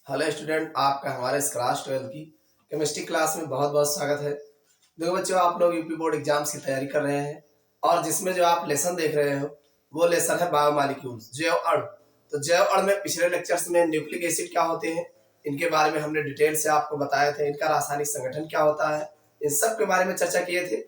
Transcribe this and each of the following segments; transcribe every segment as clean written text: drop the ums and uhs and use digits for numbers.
Hello student, आपका हमारे इस क्लास 12 की केमिस्ट्री क्लास में बहुत बहुत स्वागत है। देखो बच्चों, आप लोग यूपी बोर्ड एग्जाम्स की तैयारी कर रहे हैं और जिसमें जो आप लेसन देख रहे हो वो लेसन है बायोमॉलिक्यूल्स, जैव अणु। तो जैव अणु में पिछले लेक्चर्स में न्यूक्लिक एसिड क्या होते हैं, इनके बारे में हमने डिटेल से आपको बताए थे। इनका रासायनिक संगठन क्या होता है, इन सब के बारे में चर्चा किए थे।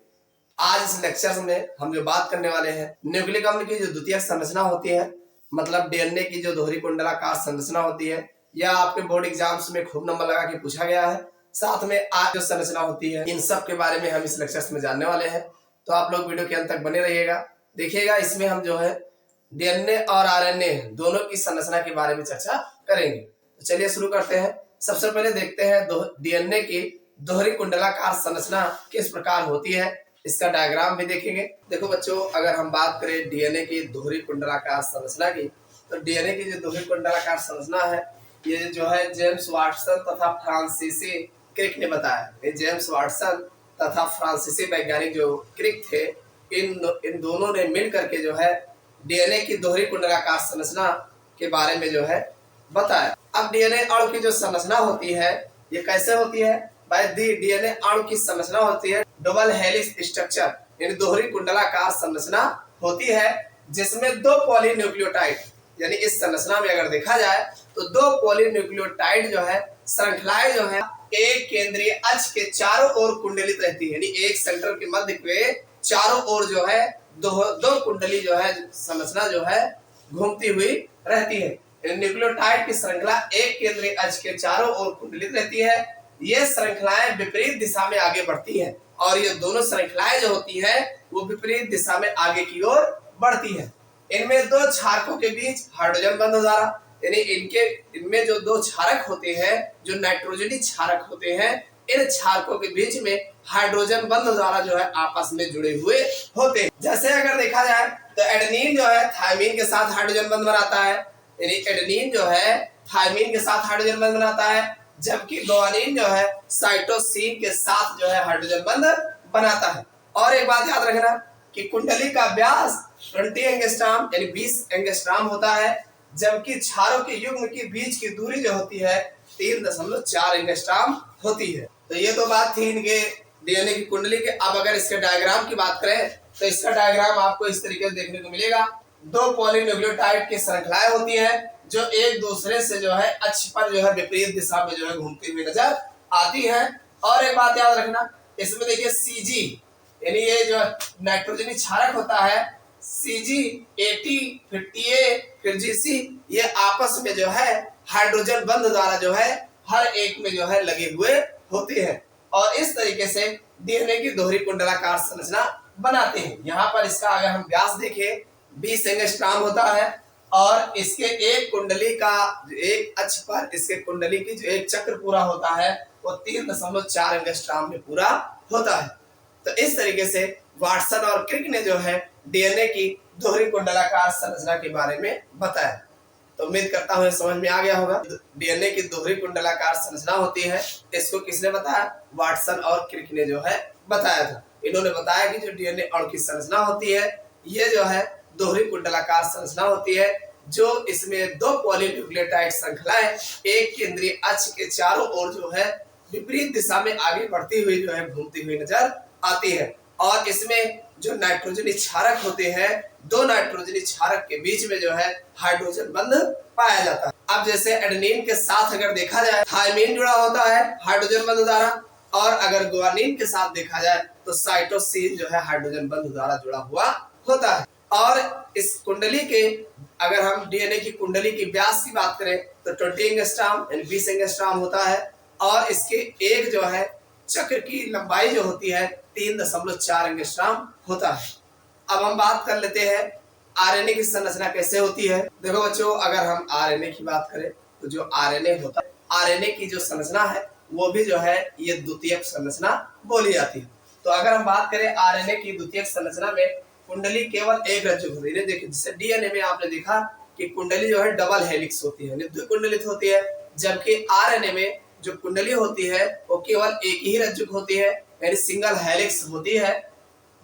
आज इस लेक्चर में हम जो बात करने वाले हैं, न्यूक्लिक अम्ल की जो द्वितीयक संरचना होती है, मतलब डीएनए की जो दोहरी कुंडलाकार संरचना होती है, यह आपके बोर्ड एग्जाम्स में खूब नंबर लगा के पूछा गया है। साथ में आज जो संरचना होती है, इन सब के बारे में हम इस लेक्चर्स में जानने वाले हैं। तो आप लोग वीडियो के अंत तक बने रहिएगा, देखिएगा। इसमें हम जो है डीएनए और आरएनए दोनों की संरचना के बारे में चर्चा करेंगे। तो चलिए शुरू करते हैं। सबसे पहले देखते हैं डीएनए की दोहरी कुंडलाकार संरचना किस प्रकार होती है, इसका डायग्राम भी देखेंगे। देखो बच्चों, अगर हम बात करें डीएनए की दोहरी कुंडलाकार संरचना की, तो डीएनए की जो दोहरी कुंडलाकार संरचना है, ये जो है जेम्स वाटसन तथा फ्रांसीसी क्रिक ने बताया। ये जेम्स वाटसन तथा फ्रांसीसी वैज्ञानिक जो क्रिक थे, इन दोनों ने मिल करके जो है डीएनए की दोहरी कुंडलाकार संरचना के बारे में जो है बताया। अब डीएनए अणु की जो संरचना होती है, ये कैसे होती है भाई? डीएनए अणु की संरचना होती है डबल हेलिक्स स्ट्रक्चर, यानी दोहरी कुंडलाकार संरचना होती है, जिसमें दो पॉलीन्यूक्लियोटाइड, यानी इस संरचना में अगर देखा जाए तो दो पॉलीन्यूक्लियोटाइड जो है श्रृंखलाएं जो है एक केंद्रीय अक्ष के चारों ओर कुंडलित रहती है, यानी एक सेंटर के मध्य के चारों ओर जो है दो कुंडली जो है संरचना जो है घूमती हुई रहती है। न्यूक्लियोटाइड की श्रृंखला एक केंद्रीय अक्ष के चारों ओर कुंडलित रहती है। ये श्रृंखलाएं विपरीत दिशा में आगे बढ़ती है और ये दोनों श्रृंखलाएं जो होती है वो विपरीत दिशा में आगे की ओर बढ़ती है। इनमें दो क्षारकों के बीच हाइड्रोजन बंध द्वारा, यानी इनमें जो दो क्षारक होते हैं, जो नाइट्रोजनी क्षारक होते हैं, इन क्षारकों के बीच में हाइड्रोजन बंध द्वारा जो है आपस में जुड़े हुए होते हैं। जैसे अगर देखा जाए तो एडेनिन जो है थायमीन के साथ हाइड्रोजन बंध बनाता है, यानी एडेनिन जो है थायमीन के साथ हाइड्रोजन बंध बनाता है, जबकि गुआनिन जो है साइटोसिन के साथ जो है हाइड्रोजन बंध बनाता है। और एक बात याद रखना कि कुंडली का व्यास 20 एंगस्ट्रॉम यानी 20 एंगस्ट्रॉम होता है, जबकि क्षारों के युग्म के बीच की दूरी जो होती है 3.4 एंगस्ट्रॉम होती है। तो ये तो बात थी इनके डीएनए की कुंडली के। अब अगर इसके डायग्राम की बात करें तो इसका डायग्राम आपको इस तरीके से देखने को मिलेगा। दो पॉलीन्यूक्लियोटाइड की श्रृंखलाएं होती है जो एक दूसरे से जो है अक्ष पर जो है विपरीत दिशा में जो है घूमती हुई नजर आती है। और एक बात याद रखना, इसमें देखिए सीजी, यानी ये जो नाइट्रोजनी क्षारक होता है, सीजी, एटी, फिर टीए, फिर जीसी, ये आपस में जो है हाइड्रोजन बंध द्वारा जो है हर एक में जो है लगे हुए होते हैं और इस तरीके से डीएनए की दोहरी कुंडलाकार संरचना बनाते हैं। यहाँ पर इसका अगर हम व्यास देखें 20 एंगस्ट्रॉम होता है और इसके एक कुंडली का एक अक्ष पर इसके कुंडली की जो एक चक्र पूरा होता है वो 3.4 एंगस्ट्रॉम में पूरा होता है। तो इस तरीके से वाटसन और क्रिक ने जो है डीएनए की दोहरी कुंडलाकार संरचना के बारे में बताया। तो उम्मीद करता हूँ समझ में आ गया होगा। डीएनए की दोहरी कुंडलाकार संरचना होती है, इसको किसने बताया? वाटसन और क्रिक ने जो है बताया था। इन्होंने बताया कि जो डीएनए अणु की संरचना होती है, ये जो है दोहरी कुंडलाकार संरचना होती है, जो इसमें दो पॉलीन्यूक्लियोटाइड श्रृंखलाएं एक केंद्रीय अक्ष के चारों ओर जो है विपरीत दिशा में आगे बढ़ती हुई जो है घूमती हुई नजर आती है। और इसमें जो नाइट्रोजनी क्षारक होते हैं, दो नाइट्रोजनी क्षारक के बीच में जो है हाइड्रोजन बंध पाया जाता है। अब जैसे एडेनिन के साथ अगर देखा जाए थायमीन जुड़ा होता है हाइड्रोजन बंध द्वारा, और अगर गुआनिन के साथ देखा जाए तो साइटोसिन जो है हाइड्रोजन बंध द्वारा जुड़ा हुआ होता है। और इस कुंडली के अगर हम डीएनए की कुंडली की व्यास की बात करें तो 20 एंगस्ट्रॉम यानी 20 एंगस्ट्रॉम होता है और इसके एक जो है चक्र की लंबाई जो होती है 3.4 एंगस्ट्रॉम होता है। अब हम बात कर लेते हैं आरएनए की संरचना कैसे होती है। देखो बच्चों, अगर हम आरएनए की बात करें तो जो आरएनए होता है, आरएनए की जो संरचना है वो भी जो है ये द्वितीयक संरचना बोली जाती है। तो अगर हम बात करें आरएनए की द्वितीयक संरचना में कुंडली केवल एक रज्जु होती है। देखिए जैसे डीएनए में आपने देखा कि कुंडली जो है डबल हेलिक्स होती है, द्विकुंडलित होती है, जबकि आरएनए में जो कुंडली होती है वो केवल एक ही रज्जु होती है, यानी सिंगल हेलिक्स होती है,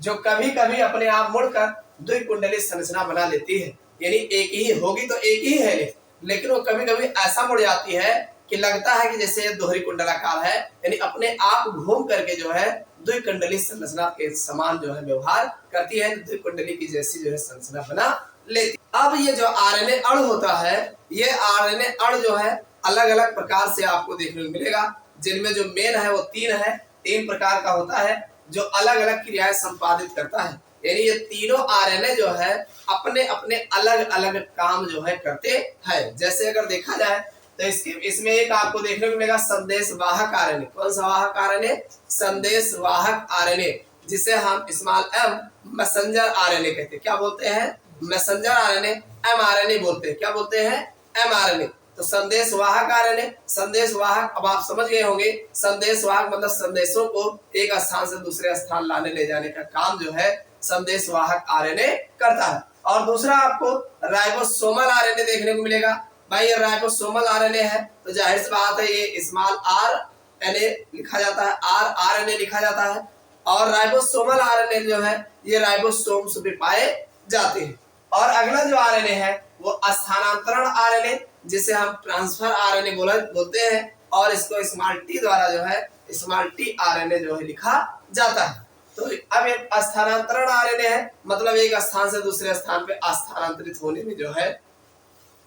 जो कभी कभी अपने आप मुड़कर द्विकुंडली संरचना बना लेती है। यानी एक ही होगी तो एक ही हेलिक्स, लेकिन वो कभी कभी ऐसा मुड़ जाती है कि लगता है कि जैसे ये दोहरी कुंडलाकार है, यानी अपने आप घूम करके जो है द्विकुंडली संरचना के समान जो है व्यवहार करती है, द्विकुंडली की जैसी जो है संरचना बना लेती है। अब ये जो आरएनए अणु होता है, ये आरएनए अणु जो है अलग अलग प्रकार से आपको देखने को मिलेगा, जिनमें जो मेन है वो तीन प्रकार का होता है, जो अलग अलग क्रियाएं संपादित करता है। यानी ये तीनों आरएनए जो है अपने अपने अलग अलग काम जो है करते हैं। जैसे अगर देखा जाए तो इसमें एक आपको देखने को मिलेगा संदेश वाहक आरएनए। कौन सा वाहक आरएनए? संदेश वाहक आरएनए, जिसे हम स्मॉल एम मैसेंजर आरएनए कहते हैं। क्या बोलते हैं? मैसेंजर आरएनए, एमआरएनए बोलते हैं। क्या बोलते हैं? एमआरएनए। तो संदेश वाहक आरएनए, संदेश वाहक, अब आप समझ गए होंगे, संदेश वाहक मतलब संदेशों को एक स्थान से दूसरे स्थान लाने ले जाने का काम जो है संदेश वाहक आरएनए करता है। और दूसरा आपको राइबोसोमल आरएनए देखने को मिलेगा। भाई ये राइबोसोमल आरएनए है, तो जाहिर सी बात है ये स्मॉल आरएनए लिखा जाता है, आरएनए लिखा जाता है। और राइबोसोमल आरएनए जो है ये राइबोसोम्स में पाए जाते हैं। और अगला जो आरएनए है वो स्थानांतरण आरएनए, जिसे हम ट्रांसफर आरएनए बोलते हैं, और इसको स्मॉल टी द्वारा जो है स्मॉल टी आरएनए जो है लिखा जाता है। तो अब एक स्थानांतरण आरएनए है, मतलब एक स्थान से दूसरे स्थान पे स्थानांतरित होने में जो है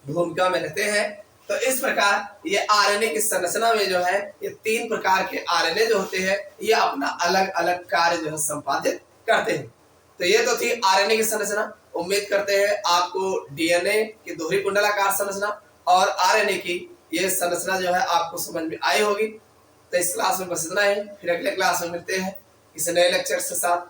भूमिका में रहते हैं। तो इस प्रकार ये आरएनए की संरचना में जो है ये तीन प्रकार के आरएनए जो होते हैं ये अपना अलग अलग कार्य जो है संपादित करते हैं। तो ये तो थी आरएनए की संरचना। उम्मीद करते हैं आपको डीएनए की दोहरी कुंडलाकार संरचना और आरएनए की ये संरचना जो है आपको समझ में आई होगी। तो इस क्लास में बस इतना ही, फिर अगले क्लास में मिलते हैं किसी नए लेक्चर के साथ।